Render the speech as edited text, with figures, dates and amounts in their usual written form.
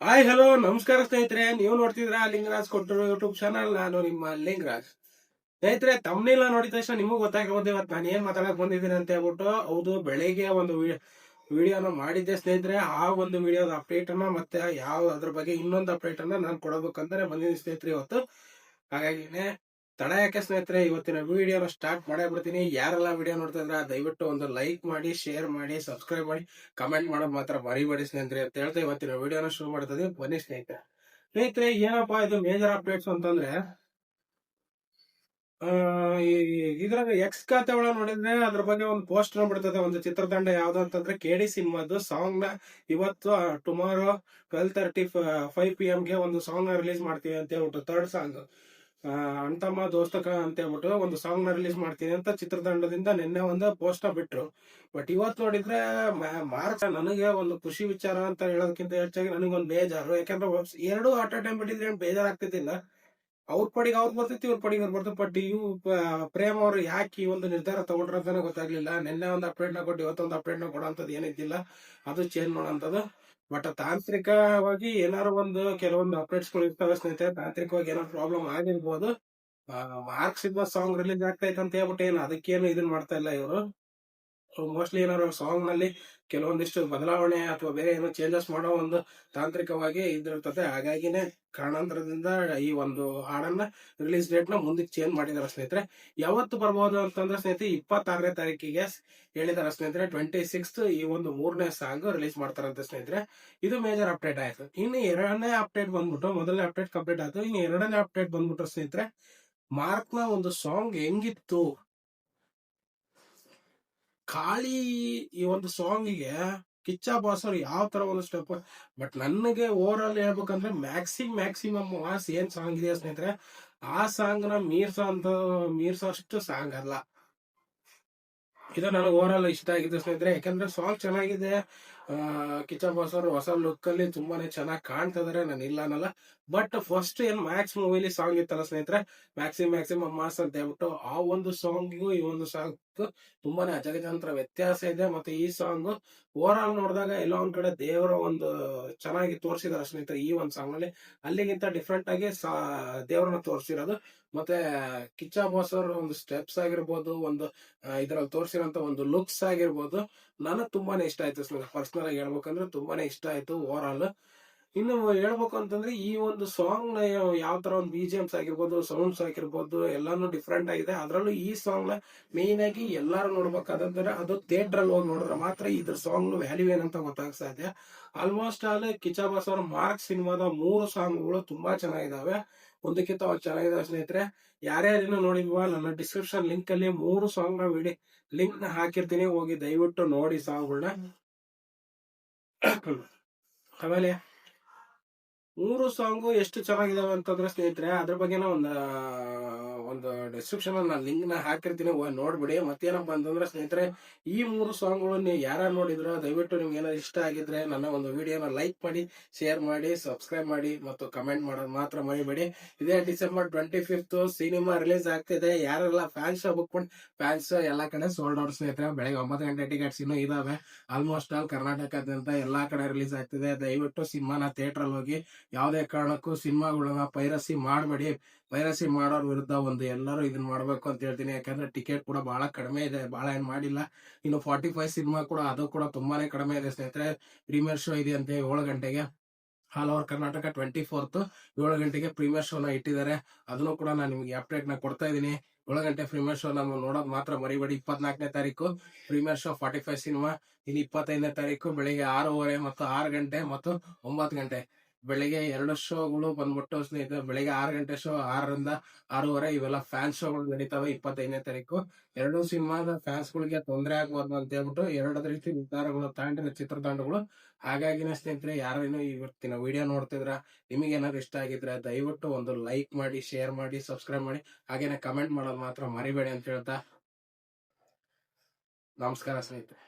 Hi hello ನಮಸ್ಕಾರ ಸ್ನೇಹಿತರೆ, ನೀವು ನೋಡ್ತಿದ್ರ ಲಿಂಗರಾಜ್ ಕೊಟ್ಟರು ಯೂಟ್ಯೂಬ್ ಚಾನಲ್. ನಾನು ನಿಮ್ಮ ಲಿಂಗರಾಜ್. ಸ್ನೇಹಿತರೆ, ತಮ್ಮನೆಲ್ಲ ನೋಡಿದ ತಕ್ಷಣ ನಿಮಗೂ ಗೊತ್ತಾಗಬಹುದು ಇವತ್ತು ನಾನು ಏನ್ ಮಾತಾಡಕ್ ಬಂದಿದ್ದೀನಿ ಅಂತ ಹೇಳ್ಬಿಟ್ಟು. ಹೌದು, ಬೆಳಿಗ್ಗೆ ಒಂದು ವಿಡಿಯೋನ ಮಾಡಿದ್ದೆ ಸ್ನೇಹಿತರೆ. ಆ ಒಂದು ವಿಡಿಯೋದ ಅಪ್ಡೇಟ್ ಅನ್ನ ಮತ್ತೆ ಯಾವ ಅದ್ರ ಬಗ್ಗೆ ಇನ್ನೊಂದು ಅಪ್ಡೇಟ್ ಅನ್ನ ನಾನು ಕೊಡಬೇಕಂದ್ರೆ ಬಂದಿದ್ದೀನಿ ಸ್ನೇಹಿತರೆ ಇವತ್ತು. ಹಾಗಾಗಿನೇ ತಡ ಯಾಕೆ ಸ್ನೇಹಿತರೆ, ಇವತ್ತಿನ ವಿಡಿಯೋನ ಸ್ಟಾರ್ಟ್ ಮಾಡೇ ಬಿಡ್ತೀನಿ. ಯಾರೆಲ್ಲ ವಿಡಿಯೋ ನೋಡ್ತಾ ಇದ್ರ ದಯವಿಟ್ಟು ಒಂದು ಲೈಕ್ ಮಾಡಿ, ಶೇರ್ ಮಾಡಿ, ಸಬ್ಸ್ಕ್ರೈಬ್ ಮಾಡಿ, ಕಮೆಂಟ್ ಮಾಡೋದು ಮಾತ್ರ ಮರಿಬೇಡಿ ಸ್ನೇಹಿತರೆ ಅಂತ ಹೇಳ್ತಾ ಇವತ್ತಿನ ವಿಡಿಯೋನ ಶುರು ಮಾಡ್ತದೆ. ಬನ್ನಿ ಸ್ನೇಹಿತರೆ. ಸ್ನೇಹಿತರೆ, ಏನಪ್ಪಾ ಇದು ಮೇಜರ್ ಅಪ್ಡೇಟ್ಸ್ ಅಂತಂದ್ರೆ, ಇದ್ರಾಗ ಎಕ್ಸ್ ಖಾತೆ ಒಳಗೆ ನೋಡಿದ್ರೆ ಅದ್ರ ಬಗ್ಗೆ ಒಂದು ಪೋಸ್ಟರ್ ಬಿಡ್ತದೆ. ಒಂದು ಚಿತ್ರತಂಡ ಯಾವ್ದು ಅಂತಂದ್ರೆ KD ಸಿನಿಮಾದು ಸಾಂಗ್ ನ ಇವತ್ತು ಟುಮಾರೋ 12:35 PM ಗೆ ಒಂದು ಸಾಂಗ್ ನ ರಿಲೀಸ್ ಮಾಡ್ತೀವಿ ಅಂತ ಹೇಳ್ಬಿಟ್ಟು, ಥರ್ಡ್ ಸಾಂಗ್ ಅಂತಮ್ಮ ದೋಸ್ತಕ ಅಂತ ಹೇಳ್ಬಿಟ್ಟು ಒಂದು ಸಾಂಗ್ ನ ರಿಲೀಸ್ ಮಾಡ್ತೀನಿ ಅಂತ ಚಿತ್ರತಂಡದಿಂದ ನಿನ್ನೆ ಒಂದು ಪೋಸ್ಟ್ ಬಿಟ್ರು. ಬಟ್ ಇವತ್ತು ನೋಡಿದ್ರೆ ಮಾರ್ಚ್ ನನಗೆ ಒಂದು ಖುಷಿ ವಿಚಾರ ಅಂತ ಹೇಳೋದಕ್ಕಿಂತ ಹೆಚ್ಚಾಗಿ ನನಗೊಂದು ಬೇಜಾರು. ಯಾಕಂದ್ರೆ ಎರಡು ಆಟ ಟೈಮ್ ಬಿಟ್ಟಿದ್ರೆ ಬೇಜಾರಾಗ್ತಿದ್ದಿಲ್ಲ. ಅವ್ರ ಪಡಿಗೆ ಅವ್ರು ಬರ್ತೈತಿ, ಇವ್ರ ಪಡಿಗೆ ಅವ್ರು ಬರ್ತೈತಿ. ಬಟ್ ಇವು ಪ್ರೇಮ್ ಅವ್ರು ಯಾಕೆ ಈ ಒಂದು ನಿರ್ಧಾರ ತಗೊಂಡ್ರ ಅಂತಾನೆ ಗೊತ್ತಾಗ್ಲಿಲ್ಲ. ನಿನ್ನೆ ಒಂದು ಅಪ್ಡೇಟ್ ನ ಕೊಟ್ಟು ಇವತ್ತೊಂದು ಅಪ್ಡೇಟ್ ನ ಕೊಡೋಂಥದ್ದು ಏನಿದ್ದಿಲ್ಲ, ಅದು ಚೇಂಜ್ ಮಾಡೋಂಥದ್ದು. ಬಟ್ ತಾಂತ್ರಿಕವಾಗಿ ಏನಾರು ಒಂದು ಕೆಲವೊಂದು ಅಪ್ಡೇಟ್ಸ್ ಗಳು ಇರ್ತವೆ ಸ್ನೇಹಿತರೆ. ತಾಂತ್ರಿಕವಾಗಿ ಏನಾದ್ರು ಪ್ರಾಬ್ಲಮ್ ಆಗಿರ್ಬೋದು. ಮಾರ್ಕ್ಸ್ ಇಂದ ಸಾಂಗ್ ರಿಲೀಸ್ ಆಗ್ತೈತೆ ಅಂತ ಹೇಳ್ಬಿಟ್ಟು ಏನು ಅದಕ್ಕೇನು ಇದನ್ ಮಾಡ್ತಾ ಇಲ್ಲ ಇವರು. ಮೋಸ್ಟ್ಲಿ ಏನಾದ್ರು ಸಾಂಗ್ ನಲ್ಲಿ ಕೆಲವೊಂದಿಷ್ಟು ಬದಲಾವಣೆ ಅಥವಾ ಬೇರೆ ಏನೋ ಚೇಂಜಸ್ ಮಾಡೋ ಒಂದು ತಾಂತ್ರಿಕವಾಗಿ ಇದಿರ್ತದೆ. ಹಾಗಾಗಿನೇ ಕಾರಣಾಂತರದಿಂದ ಈ ಒಂದು ಹಾಡನ್ನ ರಿಲೀಸ್ ಡೇಟ್ ನ ಮುಂದಕ್ಕೆ ಚೇಂಜ್ ಮಾಡಿದಾರೆ ಸ್ನೇಹಿತರೆ. ಯಾವತ್ತು ಬರ್ಬೋದು ಅಂತಂದ್ರೆ ಸ್ನೇಹಿತರೆ 26ನೇ ತಾರೀಕಿಗೆ ಹೇಳಿದಾರೆ ಸ್ನೇಹಿತರೆ. 26th ಈ ಒಂದು 3ನೇ ಸಾಂಗ್ ರಿಲೀಸ್ ಮಾಡ್ತಾರಂತೆ ಸ್ನೇಹಿತರೆ. ಇದು ಮೇಜರ್ ಅಪ್ಡೇಟ್ ಆಯ್ತು. ಇನ್ನು ಎರಡನೇ ಅಪ್ಡೇಟ್ ಬಂದ್ಬಿಟ್ಟು, ಮೊದಲನೇ ಅಪ್ಡೇಟ್ ಕಂಪ್ಲೀಟ್ ಆಯ್ತು. ಇನ್ನು ಎರಡನೇ ಅಪ್ಡೇಟ್ ಬಂದ್ಬಿಟ್ಟು ಸ್ನೇಹಿತರೆ, ಮಾರ್ಕ್ ನ ಒಂದು ಸಾಂಗ್ ಹೆಂಗಿತ್ತು, ಖಾಲಿ ಈ ಒಂದು ಸಾಂಗಿಗೆ ಕಿಚ್ಚ ಬಾಸ್ ಅವ್ರು ಯಾವ ತರ ಒಂದು ಸ್ಟೆಪ್. ಬಟ್ ನನಗೆ ಓವರ್ ಆಲ್ ಹೇಳ್ಬೇಕಂದ್ರೆ ಮ್ಯಾಕ್ಸಿಮಮ್ ವಾಸ್ ಏನ್ ಸಾಂಗ್ ಇದೆಯಾ ಸ್ನೇಹಿತರೆ, ಆ ಸಾಂಗ್ ನ ಮೀರ್ಸೋ ಅಷ್ಟು ಸಾಂಗ್ ಅಲ್ಲ. ಇದು ನನಗೆ ಓವರ್ ಆಲ್ ಇಷ್ಟ ಆಗಿದೆ ಸ್ನೇಹಿತರೆ. ಯಾಕಂದ್ರೆ ಸಾಂಗ್ ಚೆನ್ನಾಗಿದೆ. ಕಿಚ್ಚ ಬಾಸ್ ಅವರು ಹೊಸ ಲುಕ್ ಅಲ್ಲಿ ತುಂಬಾನೇ ಚೆನ್ನಾಗಿ ಕಾಣ್ತಾ ಇದಾರೆ, ನಾನು ಇಲ್ಲ ಅನ್ನಲ್ಲ. ಬಟ್ ಫಸ್ಟ್ ಏನ್ ಮ್ಯಾಕ್ಸ್ ಮೂವಿಲಿ ಸಾಂಗ್ ಇತ್ತಲ್ಲ ಸ್ನೇಹಿತರೆ, ಮ್ಯಾಕ್ಸಿಮಮ್ ಮಾಸ್ ಅಂತ ಹೇಳ್ಬಿಟ್ಟು, ಆ ಒಂದು ಸಾಂಗಿಗೂ ಈ ಒಂದು ಸಾಂಗ್ ತುಂಬಾನೇ ಅಜಗಜಾಂತರ ವ್ಯತ್ಯಾಸ ಇದೆ. ಮತ್ತೆ ಈ ಸಾಂಗ್ ಓವರ್ ಆಲ್ ನೋಡಿದಾಗ ಎಲ್ಲೋ ಒಂದ್ ಕಡೆ ದೇವರ ಒಂದು ಚೆನ್ನಾಗಿ ತೋರಿಸಿದಾರೆ ಸ್ನೇಹಿತರೆ ಈ ಒಂದು ಸಾಂಗ್ ನಲ್ಲಿ. ಅಲ್ಲಿಗಿಂತ ಡಿಫ್ರೆಂಟ್ ಆಗಿ ದೇವರನ್ನ ತೋರಿಸಿರೋದು. ಮತ್ತೆ ಕಿಚ್ಚ ಬಾಸ್ ಅವರ ಒಂದು ಸ್ಟೆಪ್ಸ್ ಆಗಿರ್ಬೋದು, ಒಂದು ಇದ್ರಲ್ಲಿ ತೋರಿಸಿರೋಂತ ಒಂದು ಲುಕ್ಸ್ ಆಗಿರ್ಬೋದು, ನನಗ್ ತುಂಬಾನೇ ಇಷ್ಟ ಆಯ್ತು ಸ್ನೇಹಿತರೆ. ಪರ್ಸನಲ್ ಆಗಿ ಹೇಳ್ಬೇಕಂದ್ರೆ ತುಂಬಾನೇ ಇಷ್ಟ ಆಯ್ತು ಓವರ್ ಆಲ್. ಇನ್ನು ಹೇಳ್ಬೇಕು ಅಂತಂದ್ರೆ ಈ ಒಂದು ಸಾಂಗ್ ನ ಯಾವ ತರ ಒಂದು BGMs ಆಗಿರ್ಬೋದು, ಸೌಂಡ್ಸ್ ಆಗಿರ್ಬೋದು, ಎಲ್ಲಾನು ಡಿಫ್ರೆಂಟ್ ಆಗಿದೆ. ಅದ್ರಲ್ಲೂ ಈ ಸಾಂಗ್ ನ ಮೇನ್ ಆಗಿ ಎಲ್ಲಾರು ನೋಡ್ಬೇಕಾದಂದ್ರೆ ಅದು ಥಿಯೇಟರ್ ಅಲ್ಲಿ ಹೋಗಿ ನೋಡಿದ್ರೆ ಮಾತ್ರ ಇದ್ರ ಸಾಂಗ್ ವ್ಯಾಲ್ಯೂ ಏನಂತ ಗೊತ್ತಾಗ ಸಾಧ್ಯ. ಆಲ್ಮೋಸ್ಟ್ ಆಲ್ ಕಿಚ್ಚ ಬಾಸ್ ಅವರ ಮಾರ್ಕ್ ಸಿನಿಮಾದ 3 ಸಾಂಗ್ಗಳು ತುಂಬಾ ಚೆನ್ನಾಗಿದಾವೆ, ಒಂದಕ್ಕಿಂತ ಒಂದು ಚೆನ್ನಾಗಿದಾವೆ ಸ್ನೇಹಿತರೆ. ಯಾರ್ಯಾರೇನು ನೋಡಿಲ್ವಾ, ನನ್ನ ಡಿಸ್ಕ್ರಿಪ್ಷನ್ ಲಿಂಕ್ ಅಲ್ಲಿ 3 ಸಾಂಗ್ ನ ಲಿಂಕ್ ನ ಹಾಕಿರ್ತೀನಿ, ಹೋಗಿ ದಯವಿಟ್ಟು ನೋಡಿ ಸಾಂಗ್ಗಳನ್ನ. ಆಮೇಲೆ 3 ಸಾಂಗು ಎಷ್ಟು ಚೆನ್ನಾಗಿದಾವೆ ಅಂತಂದ್ರೆ ಸ್ನೇಹಿತರೆ, ಅದ್ರ ಬಗ್ಗೆನ ಒಂದು ಡಿಸ್ಕ್ರಿಪ್ಷನ್ ನಾನು ಲಿಂಕ್ ನ ಹಾಕಿರ್ತೀನಿ, ನೋಡ್ಬಿಡಿ. ಮತ್ತೇನಪ್ಪ ಅಂತಂದ್ರೆ ಸ್ನೇಹಿತರೆ, ಈ 3 ಸಾಂಗ್ಗಳು ನೀವು ಯಾರು ನೋಡಿದ್ರು ದಯವಿಟ್ಟು ನಿಮ್ಗೆ ಏನಾದ್ರು ಇಷ್ಟ ಆಗಿದ್ರೆ ನನ್ನ ಒಂದು ವಿಡಿಯೋನ ಲೈಕ್ ಮಾಡಿ, ಶೇರ್ ಮಾಡಿ, ಸಬ್ಸ್ಕ್ರೈಬ್ ಮಾಡಿ ಮತ್ತು ಕಮೆಂಟ್ ಮಾಡೋದು ಮಾತ್ರ ಮರಿಬೇಡಿ. ಇದೇ December 25th ಸಿನಿಮಾ ರಿಲೀಸ್ ಆಗ್ತಿದೆ. ಯಾರೆಲ್ಲ ಫ್ಯಾನ್ಸ್ ಬುಕ್ ಮಾಡಿ, ಫ್ಯಾನ್ಸ್ ಎಲ್ಲಾ ಕಡೆ ಸೋಲ್ಡ್ ಔಟ್ ಸ್ನೇಹಿತರೆ. ಬೆಳಗ್ಗೆ 9 ಗಂಟೆ ಟಿಕೆಟ್ಸ್ ಇನ್ನೂ ಇದಾವೆ. ಆಲ್ಮೋಸ್ಟ್ ಆಲ್ ಕರ್ನಾಟಕದಂತ ಎಲ್ಲಾ ಕಡೆ ರಿಲೀಸ್ ಆಗ್ತಿದೆ. ದಯವಿಟ್ಟು ಸಿನಿಮಾನ ಥಿಯೇಟರ್ ಅಲ್ಲಿ ಹೋಗಿ ಯಾವುದೇ ಕಾರಣಕ್ಕೂ ಸಿನಿಮಾಗಳನ್ನ ಪೈರಸಿ ಮಾಡಬೇಡಿ. ಪೈರಸಿ ಮಾಡೋರ್ ವಿರುದ್ಧ ಒಂದು ಎಲ್ಲರೂ ಇದನ್ನ ಮಾಡ್ಬೇಕು ಅಂತ ಹೇಳ್ತೀನಿ. ಯಾಕಂದ್ರೆ ಟಿಕೆಟ್ ಕೂಡ ಬಹಳ ಕಡಿಮೆ ಇದೆ, ಬಹಳ ಏನ್ ಮಾಡಿಲ್ಲ. ಇನ್ನು 45 ಸಿನಿಮಾ ಕೂಡ ಅದು ಕೂಡ ತುಂಬಾನೇ ಕಡಿಮೆ ಇದೆ ಸ್ನೇಹಿತರೆ. ಪ್ರೀಮಿಯರ್ ಶೋ ಇದೆ ಅಂತೆ 7 ಗಂಟೆಗೆ. ಆಲ್ ಓವರ್ ಕರ್ನಾಟಕ 24th 7 ಗಂಟೆಗೆ ಪ್ರೀಮಿಯರ್ ಶೋ ನ ಇಟ್ಟಿದ್ದಾರೆ. ಅದನ್ನು ಕೂಡ ನಾನು ನಿಮಗೆ ಅಪ್ಡೇಟ್ ನ ಕೊಡ್ತಾ ಇದೀನಿ. 7 ಗಂಟೆ ಪ್ರೀಮಿಯರ್ ಶೋ ನಾವು ನೋಡೋದು ಮಾತ್ರ ಮರಿಬೇಡಿ. 24ನೇ ತಾರೀಕು ಪ್ರೀಮಿಯರ್ ಶೋ 45 ಸಿನಿಮಾ. ಇನ್ನು 25ನೇ ತಾರೀಕು ಬೆಳಿಗ್ಗೆ 6:30 ಮತ್ತು 6 ಗಂಟೆ ಮತ್ತು 9 ಗಂಟೆ ಬೆಳಿಗ್ಗೆ 2 ಶೋಗಳು ಬಂದ್ಬಿಟ್ಟು ಸ್ನೇಹಿತರೆ. ಬೆಳಿಗ್ಗೆ 6 ಗಂಟೆ ಶೋ, 6ರಿಂದ 6:30 ಇವೆಲ್ಲ ಫ್ಯಾನ್ಸ್ ಶೋಗಳು ನಡೀತಾವೆ 25ನೇ ತಾರೀಕು. ಎರಡು ಸಿನಿಮಾದ ಫ್ಯಾನ್ಸ್ ಗಳಿಗೆ ತೊಂದರೆ ಆಗ್ಬಾರ್ದು ಅಂತ ಹೇಳ್ಬಿಟ್ಟು ಎರಡು ರೀತಿ ನಿರ್ಧಾರಗಳು ತಗೊಂಡಿರೋ ಚಿತ್ರತಂಡಗಳು. ಹಾಗಾಗಿನೇ ಸ್ನೇಹಿತರೆ, ಯಾರೇನು ಇವತ್ತಿನ ವಿಡಿಯೋ ನೋಡ್ತಿದ್ರ, ನಿಮಗೆ ಏನಾದ್ರು ಇಷ್ಟ ಆಗಿದ್ರೆ ದಯವಿಟ್ಟು ಒಂದು ಲೈಕ್ ಮಾಡಿ, ಶೇರ್ ಮಾಡಿ, ಸಬ್ಸ್ಕ್ರೈಬ್ ಮಾಡಿ, ಹಾಗೇನೆ ಕಮೆಂಟ್ ಮಾಡೋದು ಮಾತ್ರ ಮರಿಬೇಡಿ ಅಂತ ಹೇಳ್ತಾ ನಮಸ್ಕಾರ ಸ್ನೇಹಿತರೆ.